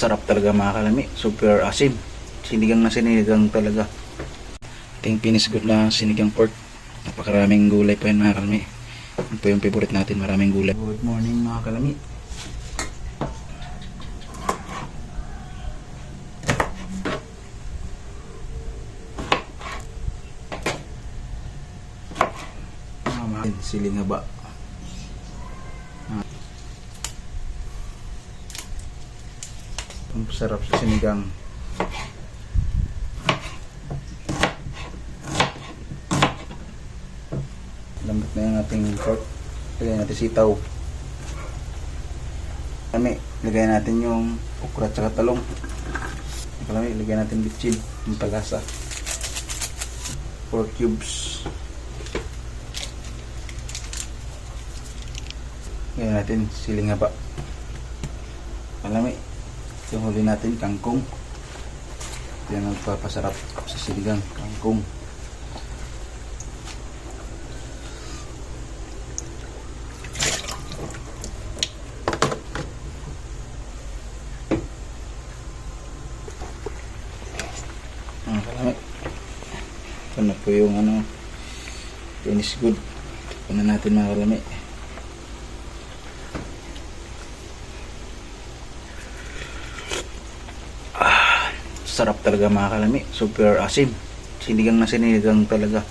Sarap talaga mga kalami. Super asim. Sinigang na sinigang talaga. Ito yung finished good na sinigang pork. Napakaraming gulay pa yun mga kalami. Ito po yung favorite natin. Maraming gulay. Good morning mga kalami. Siling haba. Ang sarap sa sinigang. Lambot na yung ating pork. Lagyan natin sitaw. Kami, lagyan natin yung okra at saka talong. Kami, lagyan natin bitchin, yung palasa. 4 cubes. Lagyan natin siling haba. Kalami, yung huli natin kangkong. Yan ang papasarap sa sinigang, kangkong. Kalami, ito na po yung finish good. Ito na natin mga kalami. Sarap talaga mga kalami. Super asim. Sinigang na sinigang talaga.